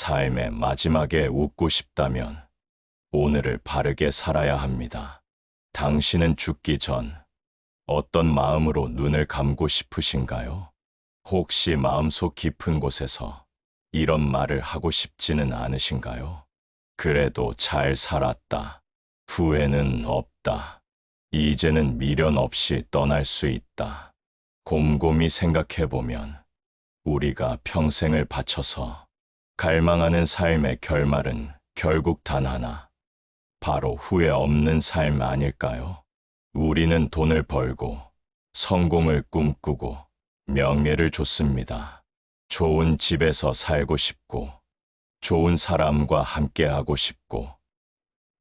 삶의 마지막에 웃고 싶다면 오늘을 바르게 살아야 합니다. 당신은 죽기 전 어떤 마음으로 눈을 감고 싶으신가요? 혹시 마음속 깊은 곳에서 이런 말을 하고 싶지는 않으신가요? 그래도 잘 살았다. 후회는 없다. 이제는 미련 없이 떠날 수 있다. 곰곰이 생각해보면 우리가 평생을 바쳐서 갈망하는 삶의 결말은 결국 단 하나, 바로 후회 없는 삶 아닐까요? 우리는 돈을 벌고 성공을 꿈꾸고 명예를 줬습니다. 좋은 집에서 살고 싶고 좋은 사람과 함께하고 싶고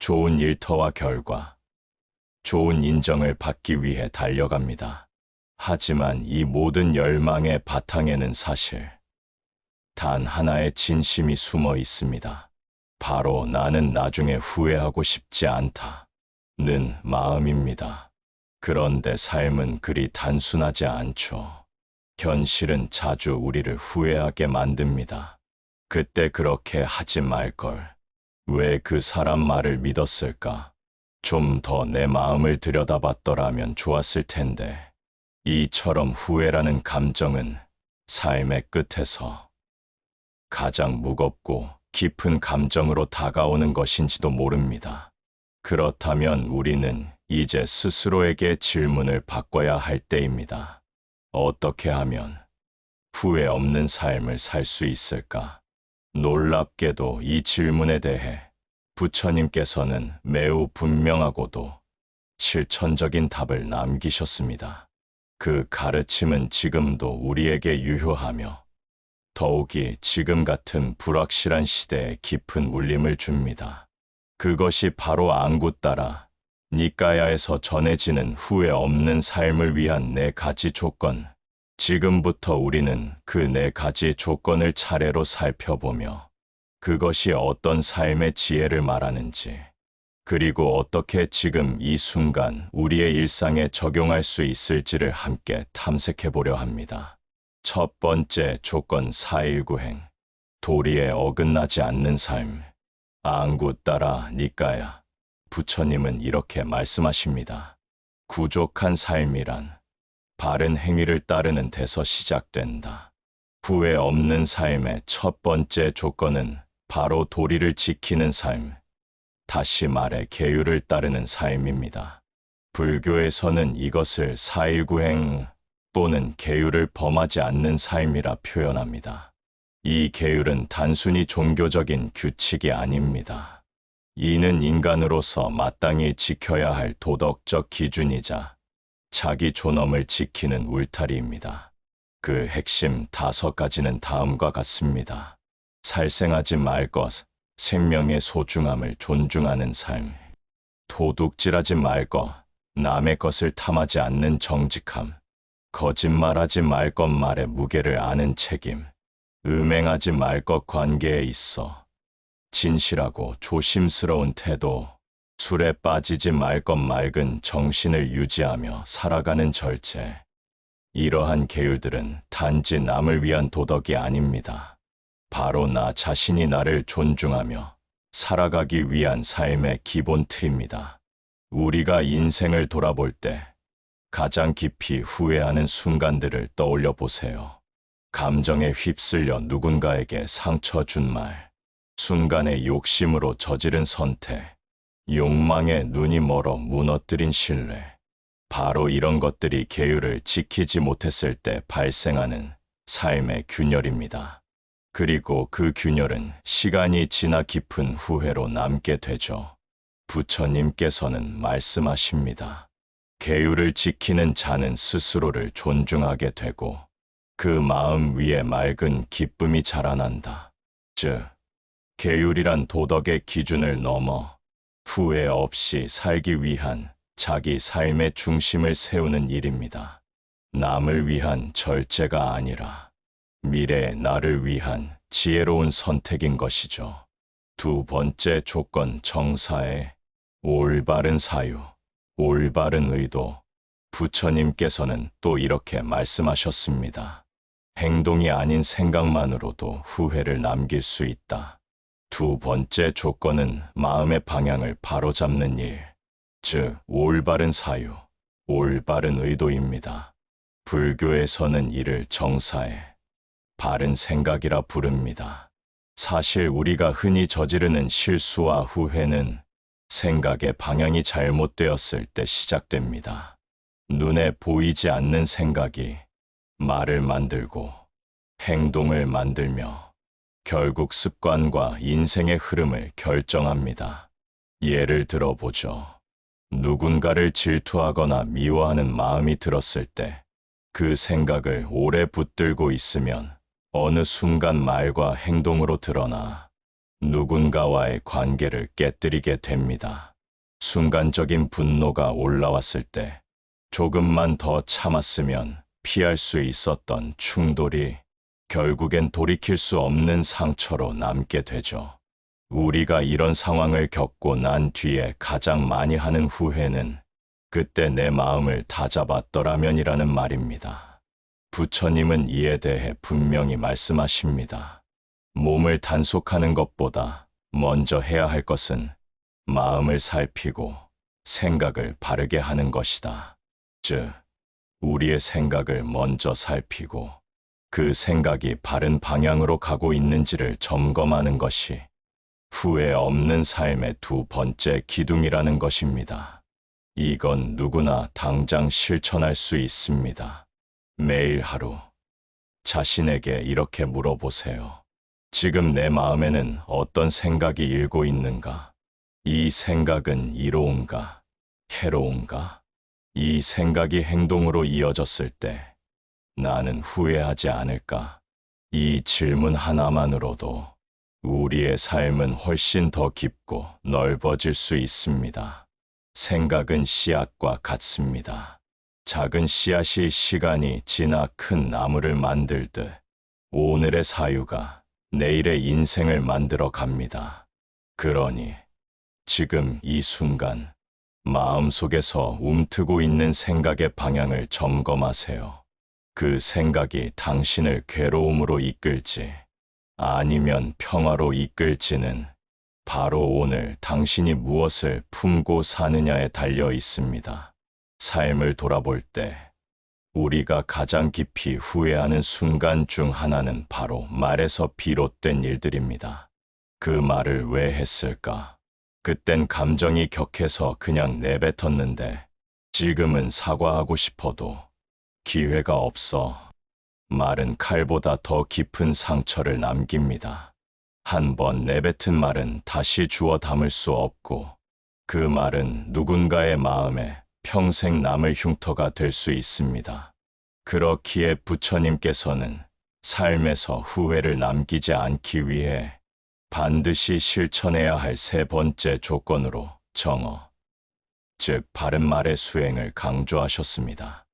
좋은 일터와 결과, 좋은 인정을 받기 위해 달려갑니다. 하지만 이 모든 열망의 바탕에는 사실 단 하나의 진심이 숨어 있습니다. 바로 나는 나중에 후회하고 싶지 않다는 마음입니다. 그런데 삶은 그리 단순하지 않죠. 현실은 자주 우리를 후회하게 만듭니다. 그때 그렇게 하지 말걸. 왜 그 사람 말을 믿었을까? 좀 더 내 마음을 들여다봤더라면 좋았을 텐데. 이처럼 후회라는 감정은 삶의 끝에서 가장 무겁고 깊은 감정으로 다가오는 것인지도 모릅니다. 그렇다면 우리는 이제 스스로에게 질문을 바꿔야 할 때입니다. 어떻게 하면 후회 없는 삶을 살 수 있을까? 놀랍게도 이 질문에 대해 부처님께서는 매우 분명하고도 실천적인 답을 남기셨습니다. 그 가르침은 지금도 우리에게 유효하며 더욱이 지금 같은 불확실한 시대에 깊은 울림을 줍니다. 그것이 바로 앙구따라 니까야에서 전해지는 후회 없는 삶을 위한 4가지 조건. 지금부터 우리는 그 4가지 조건을 차례로 살펴보며 그것이 어떤 삶의 지혜를 말하는지, 그리고 어떻게 지금 이 순간 우리의 일상에 적용할 수 있을지를 함께 탐색해 보려 합니다. 첫 번째 조건 419행. 도리에 어긋나지 않는 삶. 앙구따라 니까야. 부처님은 이렇게 말씀하십니다. 부족한 삶이란 바른 행위를 따르는 데서 시작된다. 후회 없는 삶의 첫 번째 조건은 바로 도리를 지키는 삶, 다시 말해 계율을 따르는 삶입니다. 불교에서는 이것을 419행 또는 계율을 범하지 않는 삶이라 표현합니다. 이 계율은 단순히 종교적인 규칙이 아닙니다. 이는 인간으로서 마땅히 지켜야 할 도덕적 기준이자 자기 존엄을 지키는 울타리입니다. 그 핵심 5가지는 다음과 같습니다. 살생하지 말 것, 생명의 소중함을 존중하는 삶. 도둑질하지 말 것, 남의 것을 탐하지 않는 정직함. 거짓말하지 말 것, 말의 무게를 아는 책임. 음행하지 말 것, 관계에 있어 진실하고 조심스러운 태도. 술에 빠지지 말 것, 맑은 정신을 유지하며 살아가는 절제. 이러한 계율들은 단지 남을 위한 도덕이 아닙니다. 바로 나 자신이 나를 존중하며 살아가기 위한 삶의 기본 틀입니다. 우리가 인생을 돌아볼 때 가장 깊이 후회하는 순간들을 떠올려 보세요. 감정에 휩쓸려 누군가에게 상처 준 말, 순간의 욕심으로 저지른 선택, 욕망에 눈이 멀어 무너뜨린 신뢰. 바로 이런 것들이 계율을 지키지 못했을 때 발생하는 삶의 균열입니다. 그리고 그 균열은 시간이 지나 깊은 후회로 남게 되죠. 부처님께서는 말씀하십니다. 계율을 지키는 자는 스스로를 존중하게 되고 그 마음 위에 맑은 기쁨이 자라난다. 즉, 계율이란 도덕의 기준을 넘어 후회 없이 살기 위한 자기 삶의 중심을 세우는 일입니다. 남을 위한 절제가 아니라 미래의 나를 위한 지혜로운 선택인 것이죠. 두 번째 조건 정사의 올바른 사유, 올바른 의도. 부처님께서는 또 이렇게 말씀하셨습니다. 행동이 아닌 생각만으로도 후회를 남길 수 있다. 두 번째 조건은 마음의 방향을 바로잡는 일, 즉 올바른 사유, 올바른 의도입니다. 불교에서는 이를 정사에 바른 생각이라 부릅니다. 사실 우리가 흔히 저지르는 실수와 후회는 생각의 방향이 잘못되었을 때 시작됩니다. 눈에 보이지 않는 생각이 말을 만들고 행동을 만들며 결국 습관과 인생의 흐름을 결정합니다. 예를 들어보죠. 누군가를 질투하거나 미워하는 마음이 들었을 때 그 생각을 오래 붙들고 있으면 어느 순간 말과 행동으로 드러나 누군가와의 관계를 깨뜨리게 됩니다. 순간적인 분노가 올라왔을 때 조금만 더 참았으면 피할 수 있었던 충돌이 결국엔 돌이킬 수 없는 상처로 남게 되죠. 우리가 이런 상황을 겪고 난 뒤에 가장 많이 하는 후회는 그때 내 마음을 다잡았더라면이라는 말입니다. 부처님은 이에 대해 분명히 말씀하십니다. 몸을 단속하는 것보다 먼저 해야 할 것은 마음을 살피고 생각을 바르게 하는 것이다. 즉, 우리의 생각을 먼저 살피고 그 생각이 바른 방향으로 가고 있는지를 점검하는 것이 후회 없는 삶의 두 번째 기둥이라는 것입니다. 이건 누구나 당장 실천할 수 있습니다. 매일 하루 자신에게 이렇게 물어보세요. 지금 내 마음에는 어떤 생각이 일고 있는가? 이 생각은 이로운가? 해로운가? 이 생각이 행동으로 이어졌을 때 나는 후회하지 않을까? 이 질문 하나만으로도 우리의 삶은 훨씬 더 깊고 넓어질 수 있습니다. 생각은 씨앗과 같습니다. 작은 씨앗이 시간이 지나 큰 나무를 만들듯 오늘의 사유가 내일의 인생을 만들어 갑니다. 그러니 지금 이 순간 마음속에서 움트고 있는 생각의 방향을 점검하세요. 그 생각이 당신을 괴로움으로 이끌지 아니면 평화로 이끌지는 바로 오늘 당신이 무엇을 품고 사느냐에 달려 있습니다. 삶을 돌아볼 때 우리가 가장 깊이 후회하는 순간 중 하나는 바로 말에서 비롯된 일들입니다. 그 말을 왜 했을까? 그땐 감정이 격해서 그냥 내뱉었는데 지금은 사과하고 싶어도 기회가 없어. 말은 칼보다 더 깊은 상처를 남깁니다. 한 번 내뱉은 말은 다시 주워 담을 수 없고 그 말은 누군가의 마음에 평생 남을 흉터가 될 수 있습니다. 그렇기에 부처님께서는 삶에서 후회를 남기지 않기 위해 반드시 실천해야 할 세 번째 조건으로 정어, 즉 바른 말의 수행을 강조하셨습니다.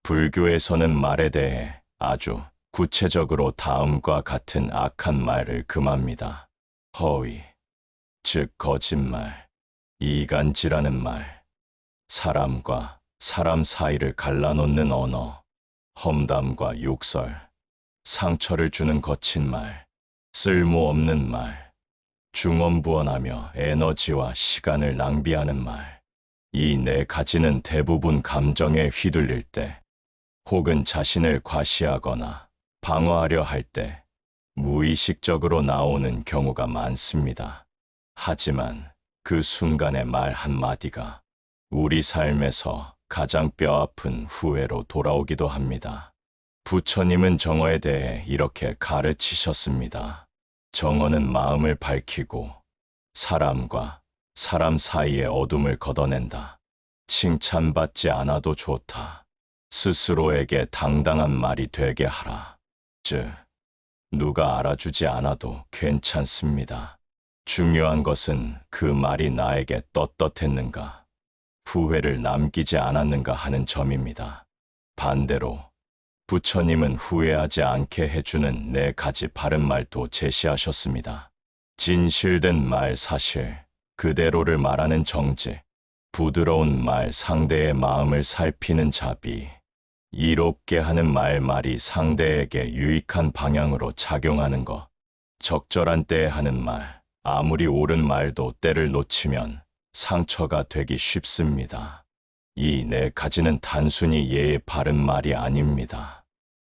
불교에서는 말에 대해 아주 구체적으로 다음과 같은 악한 말을 금합니다. 허위, 즉 거짓말, 이간질하는 말, 사람과 사람 사이를 갈라놓는 언어, 험담과 욕설, 상처를 주는 거친 말, 쓸모없는 말, 중언부언하며 에너지와 시간을 낭비하는 말. 이 네 가지는 대부분 감정에 휘둘릴 때 혹은 자신을 과시하거나 방어하려 할 때 무의식적으로 나오는 경우가 많습니다. 하지만 그 순간의 말 한마디가 우리 삶에서 가장 뼈아픈 후회로 돌아오기도 합니다. 부처님은 정어에 대해 이렇게 가르치셨습니다. 정어는 마음을 밝히고 사람과 사람 사이의 어둠을 걷어낸다. 칭찬받지 않아도 좋다. 스스로에게 당당한 말이 되게 하라. 즉, 누가 알아주지 않아도 괜찮습니다. 중요한 것은 그 말이 나에게 떳떳했는가, 후회를 남기지 않았는가 하는 점입니다. 반대로 부처님은 후회하지 않게 해주는 네 가지 바른 말도 제시하셨습니다. 진실된 말 사실, 그대로를 말하는 정직, 부드러운 말 상대의 마음을 살피는 자비, 이롭게 하는 말이 상대에게 유익한 방향으로 작용하는 것. 적절한 때에 하는 말, 아무리 옳은 말도 때를 놓치면 상처가 되기 쉽습니다. 이 네 가지는 단순히 예의 바른 말이 아닙니다.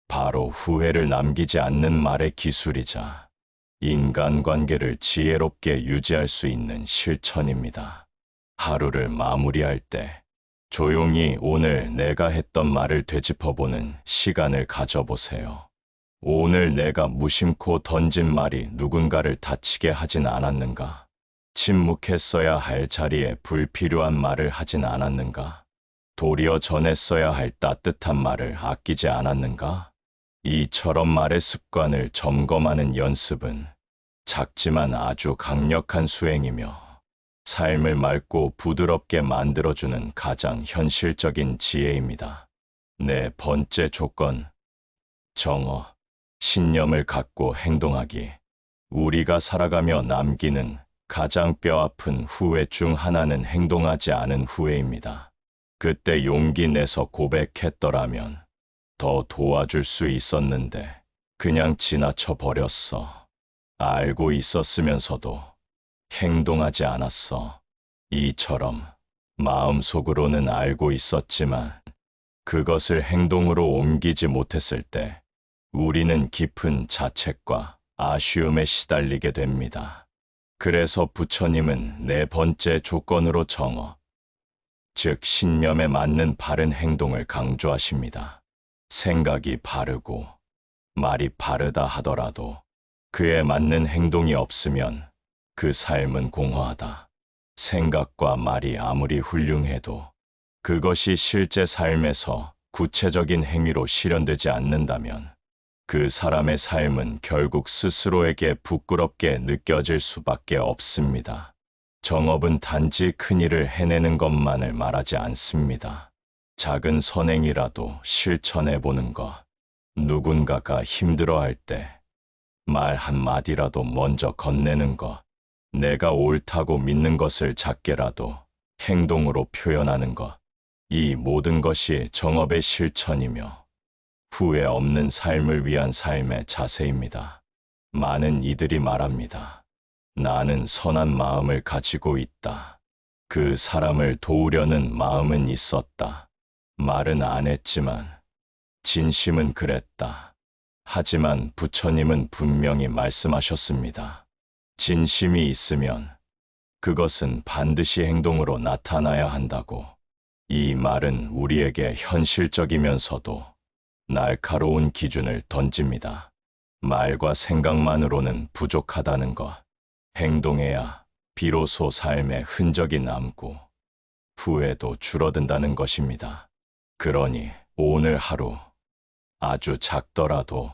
바로 후회를 남기지 않는 말의 기술이자 인간관계를 지혜롭게 유지할 수 있는 실천입니다. 하루를 마무리할 때 조용히 오늘 내가 했던 말을 되짚어보는 시간을 가져보세요. 오늘 내가 무심코 던진 말이 누군가를 다치게 하진 않았는가? 침묵했어야 할 자리에 불필요한 말을 하진 않았는가? 도리어 전했어야 할 따뜻한 말을 아끼지 않았는가? 이처럼 말의 습관을 점검하는 연습은 작지만 아주 강력한 수행이며 삶을 맑고 부드럽게 만들어주는 가장 현실적인 지혜입니다. 네 번째 조건, 정어, 신념을 갖고 행동하기. 우리가 살아가며 남기는 가장 뼈아픈 후회 중 하나는 행동하지 않은 후회입니다. 그때 용기 내서 고백했더라면 더 도와줄 수 있었는데 그냥 지나쳐 버렸어. 알고 있었으면서도 행동하지 않았어. 이처럼 마음속으로는 알고 있었지만 그것을 행동으로 옮기지 못했을 때 우리는 깊은 자책과 아쉬움에 시달리게 됩니다. 그래서 부처님은 네 번째 조건으로 정어, 즉 신념에 맞는 바른 행동을 강조하십니다. 생각이 바르고 말이 바르다 하더라도 그에 맞는 행동이 없으면 그 삶은 공허하다. 생각과 말이 아무리 훌륭해도 그것이 실제 삶에서 구체적인 행위로 실현되지 않는다면 그 사람의 삶은 결국 스스로에게 부끄럽게 느껴질 수밖에 없습니다. 정업은 단지 큰일을 해내는 것만을 말하지 않습니다. 작은 선행이라도 실천해보는 것, 누군가가 힘들어할 때 말 한마디라도 먼저 건네는 것, 내가 옳다고 믿는 것을 작게라도 행동으로 표현하는 것, 이 모든 것이 정업의 실천이며 후회 없는 삶을 위한 삶의 자세입니다. 많은 이들이 말합니다. 나는 선한 마음을 가지고 있다. 그 사람을 도우려는 마음은 있었다. 말은 안 했지만 진심은 그랬다. 하지만 부처님은 분명히 말씀하셨습니다. 진심이 있으면 그것은 반드시 행동으로 나타나야 한다고. 이 말은 우리에게 현실적이면서도 날카로운 기준을 던집니다. 말과 생각만으로는 부족하다는 것. 행동해야 비로소 삶에 흔적이 남고 후회도 줄어든다는 것입니다. 그러니 오늘 하루 아주 작더라도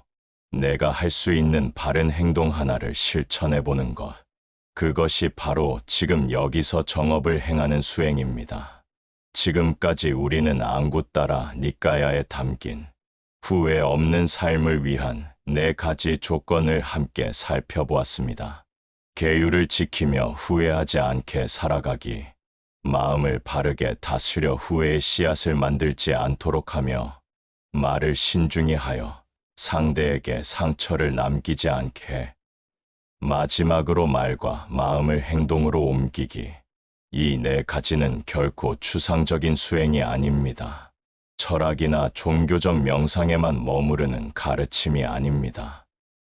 내가 할 수 있는 바른 행동 하나를 실천해 보는 것. 그것이 바로 지금 여기서 정업을 행하는 수행입니다. 지금까지 우리는 앙구따라 니까야에 담긴 후회 없는 삶을 위한 네 가지 조건을 함께 살펴보았습니다. 계율을 지키며 후회하지 않게 살아가기, 마음을 바르게 다스려 후회의 씨앗을 만들지 않도록 하며 말을 신중히 하여 상대에게 상처를 남기지 않게, 마지막으로 말과 마음을 행동으로 옮기기. 이 네 가지는 결코 추상적인 수행이 아닙니다. 철학이나 종교적 명상에만 머무르는 가르침이 아닙니다.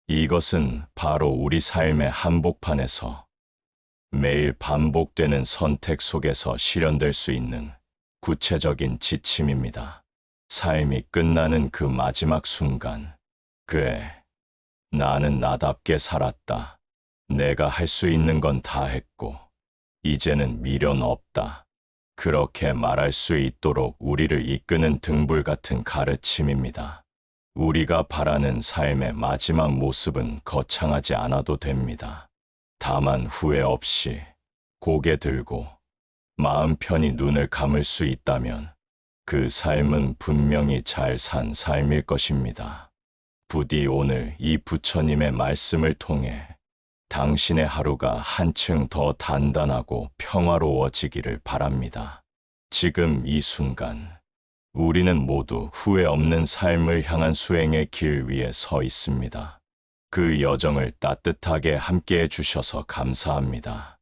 이것은 바로 우리 삶의 한복판에서 매일 반복되는 선택 속에서 실현될 수 있는 구체적인 지침입니다. 삶이 끝나는 그 마지막 순간, 그래, 나는 나답게 살았다. 내가 할 수 있는 건 다 했고, 이제는 미련 없다. 그렇게 말할 수 있도록 우리를 이끄는 등불 같은 가르침입니다. 우리가 바라는 삶의 마지막 모습은 거창하지 않아도 됩니다. 다만 후회 없이 고개 들고 마음 편히 눈을 감을 수 있다면 그 삶은 분명히 잘 산 삶일 것입니다. 부디 오늘 이 부처님의 말씀을 통해 당신의 하루가 한층 더 단단하고 평화로워지기를 바랍니다. 지금 이 순간 우리는 모두 후회 없는 삶을 향한 수행의 길 위에 서 있습니다. 그 여정을 따뜻하게 함께해 주셔서 감사합니다.